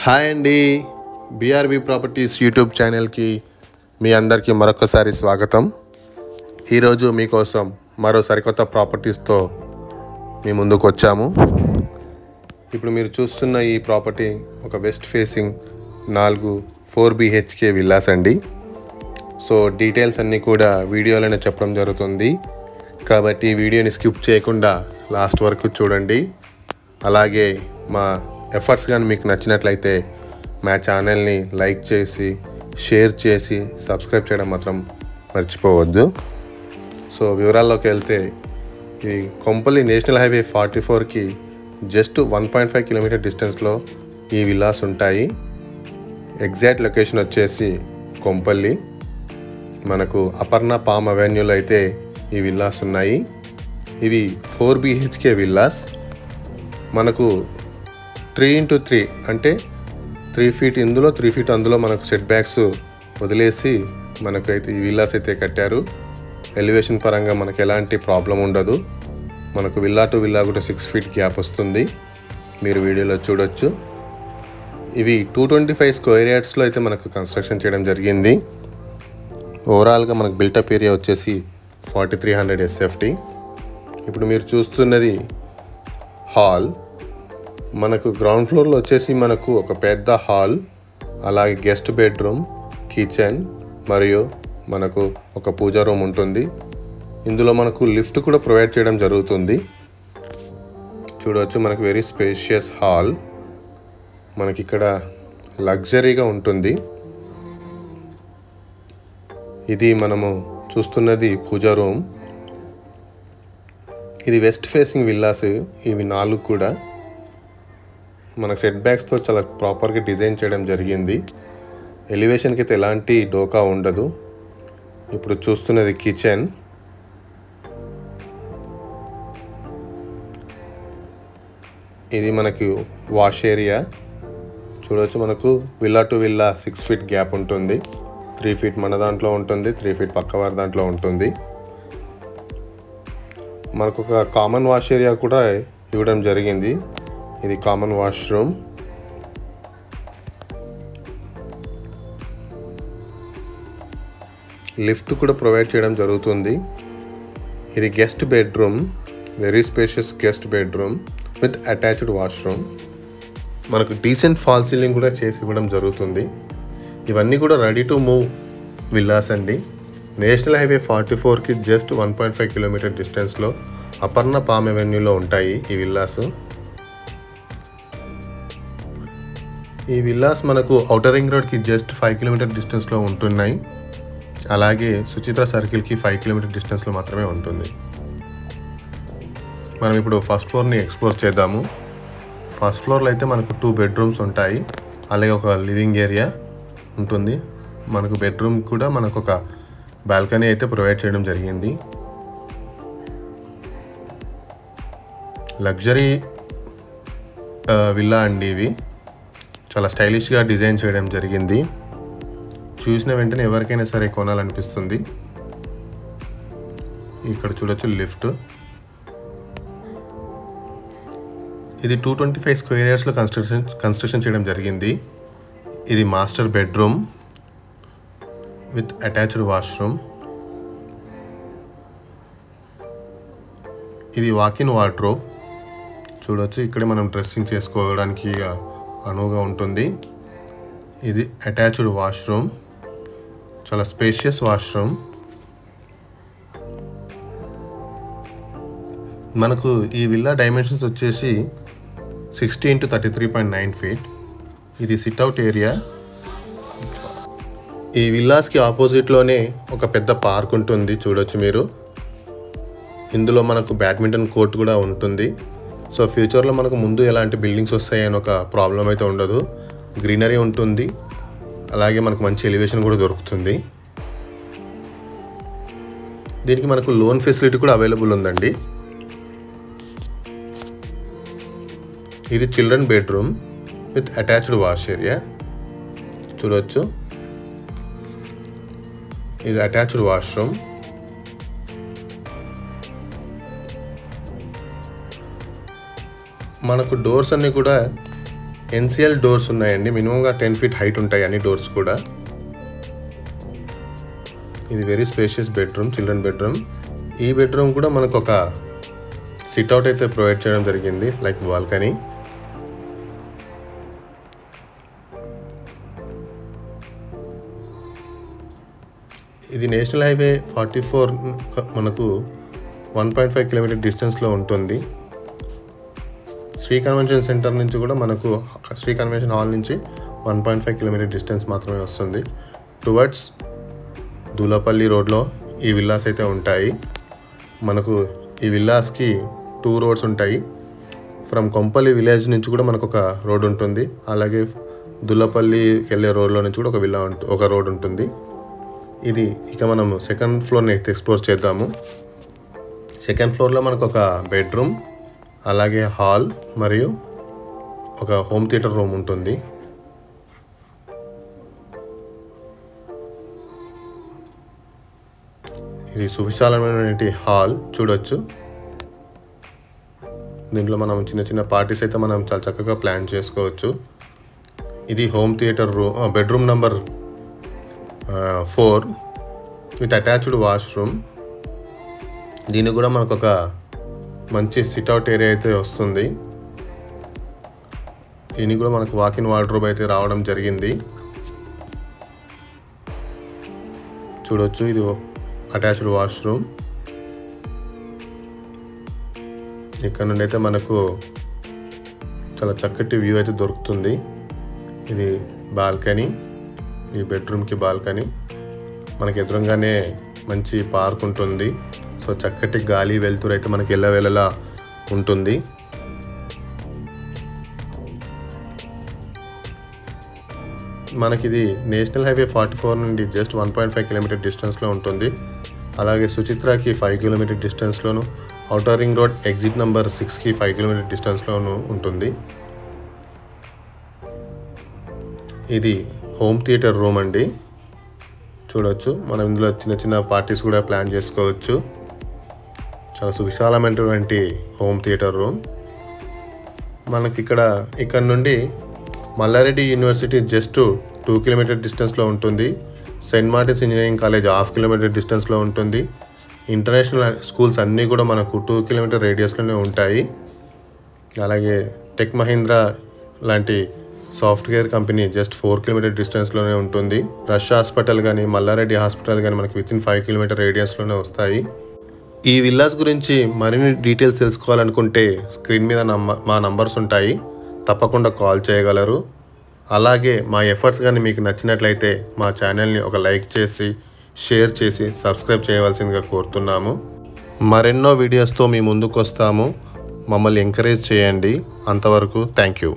Hi అండి, BRB properties YouTube ఛానల్కి మీ అందరికీ మరొకసారి స్వాగతం. ఈరోజు మీకోసం మరో సరికొత్త ప్రాపర్టీస్తో మీ ముందుకు వచ్చాము. ఇప్పుడు మీరు చూస్తున్న ఈ ప్రాపర్టీ ఒక వెస్ట్ ఫేసింగ్ 4 BHK విల్లాస్ అండి. సో డీటెయిల్స్ అన్నీ కూడా వీడియోలోనే చెప్పడం జరుగుతుంది, కాబట్టి వీడియోని స్కిప్ చేయకుండా లాస్ట్ వరకు చూడండి. అలాగే మా ఎఫర్ట్స్ కానీ మీకు నచ్చినట్లయితే మా ఛానల్ని లైక్ చేసి షేర్ చేసి సబ్స్క్రైబ్ చేయడం మాత్రం మర్చిపోవద్దు. సో వివరాల్లోకి వెళ్తే, ఈ కొంపల్లి నేషనల్ హైవే 44కి జస్ట్ 1.5 కిలోమీటర్ డిస్టెన్స్లో ఈ విల్లాస్ ఉంటాయి. ఎగ్జాక్ట్ లొకేషన్ వచ్చేసి కొంపల్లి. మనకు అపర్ణ పామ్ అవెన్యూలో అయితే ఈ విల్లాస్ ఉన్నాయి. ఇవి 4 BHK విల్లాస్. మనకు 3x3 అంటే 3 ఫీట్ ఇందులో 3 ఫీట్ అందులో మనకు సెట్ బ్యాక్స్ వదిలేసి మనకైతే ఈ విల్లాస్ అయితే కట్టారు. ఎలివేషన్ పరంగా మనకు ఎలాంటి ప్రాబ్లం ఉండదు. మనకు విల్లా టు విల్లా కూడా 6 ఫీట్ గ్యాప్ వస్తుంది, మీరు వీడియోలో చూడొచ్చు. ఇవి 225 స్క్వేర్ యార్డ్స్లో అయితే మనకు కన్స్ట్రక్షన్ చేయడం జరిగింది. ఓవరాల్గా మనకు బిల్టప్ ఏరియా వచ్చేసి 4300 SFT. ఇప్పుడు మీరు చూస్తున్నది హాల్. మనకు గ్రౌండ్ ఫ్లోర్లో వచ్చేసి మనకు ఒక పెద్ద హాల్, అలాగే గెస్ట్ బెడ్రూమ్, కిచెన్ మరియు మనకు ఒక పూజా రూమ్ ఉంటుంది. ఇందులో మనకు లిఫ్ట్ కూడా ప్రొవైడ్ చేయడం జరుగుతుంది. చూడవచ్చు, మనకు వెరీ స్పేషియస్ హాల్. మనకి ఇక్కడ లగ్జరీగా ఉంటుంది. ఇది మనము చూస్తున్నది పూజా రూమ్. ఇది వెస్ట్ ఫేసింగ్ విల్లాస్. ఇవి 4 కూడా మనకు సెట్ బ్యాక్స్తో చాలా ప్రాపర్గా డిజైన్ చేయడం జరిగింది. ఎలివేషన్కి అయితే ఎలాంటి డోకా ఉండదు. ఇప్పుడు చూస్తున్నది కిచెన్. ఇది మనకి వాష్ ఏరియా. చూడవచ్చు, మనకు villa to villa 6 feet gap ఉంటుంది. 3 ఫీట్ మన దాంట్లో ఉంటుంది, 3 ఫీట్ పక్క వారి దాంట్లో ఉంటుంది. మనకు ఒక కామన్ వాష్ ఏరియా కూడా ఇవ్వడం జరిగింది. ఇది కామన్ వాష్రూమ్. లిఫ్ట్ కూడా ప్రొవైడ్ చేయడం జరుగుతుంది. ఇది guest bedroom, very spacious guest bedroom with attached washroom. మనకు డీసెంట్ ఫాల్ సీలింగ్ కూడా చేసి ఇవ్వడం జరుగుతుంది. ఇవన్నీ కూడా రెడీ టు మూవ్ విల్లాస్ అండి. నేషనల్ హైవే 44కి జస్ట్ 1.5 కిలోమీటర్ డిస్టెన్స్లో అపర్ణ పామ్ అవెన్యూలో ఉంటాయి ఈ విల్లాస్. ఈ విల్లాస్ మనకు ఔటర్ రింగ్ రోడ్కి జస్ట్ 5 కిలోమీటర్ డిస్టెన్స్లో ఉంటున్నాయి. అలాగే సుచిత్ర సర్కిల్కి 5 కిలోమీటర్ డిస్టెన్స్లో మాత్రమే ఉంటుంది. మనం ఇప్పుడు ఫస్ట్ ఫ్లోర్ని ఎక్స్ప్లోర్ చేద్దాము. ఫస్ట్ ఫ్లోర్లో అయితే మనకు 2 బెడ్రూమ్స్ ఉంటాయి, అలాగే ఒక లివింగ్ ఏరియా ఉంటుంది. మనకు బెడ్రూమ్ కూడా మనకు ఒక బాల్కనీ అయితే ప్రొవైడ్ చేయడం జరిగింది. లగ్జరీ విల్లా అండి. ఇవి చాలా స్టైలిష్గా డిజైన్ చేయడం జరిగింది. చూసిన వెంటనే ఎవరికైనా సరే కొనాలనిపిస్తుంది. ఇక్కడ చూడొచ్చు లిఫ్ట్. ఇది 225 స్క్వేర్ యార్డ్స్లో కన్స్ట్రక్షన్ చేయడం జరిగింది. ఇది master bedroom with attached washroom. ఇది వాకిన్ వార్డ్రోబ్. చూడవచ్చు, ఇక్కడే మనం డ్రెస్సింగ్ చేసుకోవడానికి అనువుగా ఉంటుంది. ఇది అటాచ్డ్ వాష్రూమ్, చాలా స్పేషియస్ వాష్రూమ్. మనకు ఈ విల్లా డైమెన్షన్స్ వచ్చేసి 60 x 33.9 ఫీట్. ఇది సిట్అవుట్ ఏరియా. ఈ విల్లాస్కి ఆపోజిట్లోనే ఒక పెద్ద పార్క్ ఉంటుంది, చూడొచ్చు మీరు. ఇందులో మనకు బ్యాడ్మింటన్ కోర్ట్ కూడా ఉంటుంది. సో ఫ్యూచర్లో మనకు ముందు ఎలాంటి బిల్డింగ్స్ వస్తాయని ఒక ప్రాబ్లం అయితే ఉండదు. గ్రీనరీ ఉంటుంది, అలాగే మనకు మంచి ఎలివేషన్ కూడా దొరుకుతుంది. దీనికి మనకు లోన్ ఫెసిలిటీ కూడా అవైలబుల్ ఉందండి. ఇది children bedroom with attached wash area. చూడవచ్చు, ఇది అటాచ్డ్ వాష్రూమ్. మనకు డోర్స్ అన్నీ కూడా ఎన్సిఎల్ డోర్స్ ఉన్నాయండి. మినిమంగా 10 feet హైట్ ఉంటాయి అన్ని డోర్స్ కూడా. ఇది very spacious bedroom, children bedroom. ఈ బెడ్రూమ్ కూడా మనకు ఒక సిట్అవుట్ అయితే ప్రొవైడ్ చేయడం జరిగింది, లైక్ బాల్కనీ. ఇది నేషనల్ హైవే 44 మనకు 1.5 కిలోమీటర్ డిస్టెన్స్లో ఉంటుంది. శ్రీ కన్వెన్షన్ సెంటర్ నుంచి కూడా మనకు శ్రీ కన్వెన్షన్ హాల్ నుంచి 1.5 కిలోమీటర్ డిస్టెన్స్ మాత్రమే వస్తుంది. టువర్డ్స్ దూలపల్లి రోడ్లో ఈ విల్లాస్ అయితే ఉంటాయి. మనకు ఈ విల్లాస్కి 2 roads ఉంటాయి. ఫ్రమ్ కొంపల్లి విలేజ్ నుంచి కూడా మనకు ఒక రోడ్ ఉంటుంది. అలాగే దుల్లపల్లికి వెళ్ళే రోడ్లో నుంచి కూడా ఒక రోడ్ ఉంటుంది. ఇది ఇక మనము సెకండ్ ఫ్లోర్ని అయితే ఎక్స్ప్లోర్ చేద్దాము. సెకండ్ ఫ్లోర్లో మనకు ఒక బెడ్రూమ్, అలాగే హాల్ మరియు ఒక హోమ్ థియేటర్ రూమ్ ఉంటుంది. ఇది సువిశాలమైనటువంటి హాల్ చూడొచ్చు. దీంట్లో మనం చిన్న చిన్న పార్టీస్ అయితే మనం చాలా చక్కగా ప్లాన్ చేసుకోవచ్చు. ఇది home theatre room, bedroom number 4 with attached washroom. దీనికి కూడా మనకు ఒక మంచి సిట్అవుట్ ఏరియా అయితే వస్తుంది. దీనికి కూడా మనకు వాకిన్ వార్డ్రోబ్ అయితే రావడం జరిగింది. చూడొచ్చు, ఇది అటాచ్డ్ వాష్రూమ్. ఇక్కడ నుండి అయితే మనకు చాలా చక్కటి వ్యూ అయితే దొరుకుతుంది. ఇది బాల్కనీ, ఈ బెడ్రూమ్కి బాల్కనీ. మనకి ఎదురుగానే మంచి పార్క్ ఉంటుంది. సో చక్కటి గాలి వెలుతురు అయితే మనకి ఎల్లవేళలా ఉంటుంది. మనకి ఇది నేషనల్ హైవే 44 నుండి జస్ట్ 1.5 కిలోమీటర్ డిస్టెన్స్లో ఉంటుంది. అలాగే సుచిత్రకి 5 కిలోమీటర్ డిస్టెన్స్లోను, outer ring road exit number 6కి 5 కిలోమీటర్ డిస్టెన్స్లోనూ ఉంటుంది. ఇది హోమ్ థియేటర్ రూమ్ అండి. చూడొచ్చు, మనం ఇందులో చిన్న చిన్న పార్టీస్ కూడా ప్లాన్ చేసుకోవచ్చు. చాలా సువిశాలమైనటువంటి హోమ్ థియేటర్ రూమ్. మనకి ఇక్కడ నుండి మల్లారెడ్డి యూనివర్సిటీ జస్ట్ 2 కిలోమీటర్ డిస్టెన్స్లో ఉంటుంది. Saint Martin's engineering college 1/2 kilometre డిస్టెన్స్లో ఉంటుంది. ఇంటర్నేషనల్ స్కూల్స్ అన్నీ కూడా మనకు 2 కిలోమీటర్ రేడియస్లోనే ఉంటాయి. అలాగే టెక్ మహీంద్రా లాంటి సాఫ్ట్వేర్ కంపెనీ జస్ట్ 4 కిలోమీటర్ డిస్టెన్స్లోనే ఉంటుంది. రష్ హాస్పిటల్ కానీ మల్లారెడ్డి హాస్పిటల్ కానీ మనకి వితిన్ 5 కిలోమీటర్ రేడియస్లోనే వస్తాయి. ఈ విల్లాస్ గురించి మరిన్ని డీటెయిల్స్ తెలుసుకోవాలనుకుంటే స్క్రీన్ మీద మా నంబర్స్ ఉంటాయి, తప్పకుండా కాల్ చేయగలరు. అలాగే మా ఎఫర్ట్స్ కానీ మీకు నచ్చినట్లయితే మా ఛానల్ని ఒక లైక్ చేసి, షేర్ చేసి, సబ్స్క్రైబ్ చేయవలసిందిగా కోరుతున్నాము. మరెన్నో వీడియోస్తో మీ ముందుకు వస్తాము. మమ్మల్ని ఎంకరేజ్ చేయండి. అంతవరకు థ్యాంక్ యూ.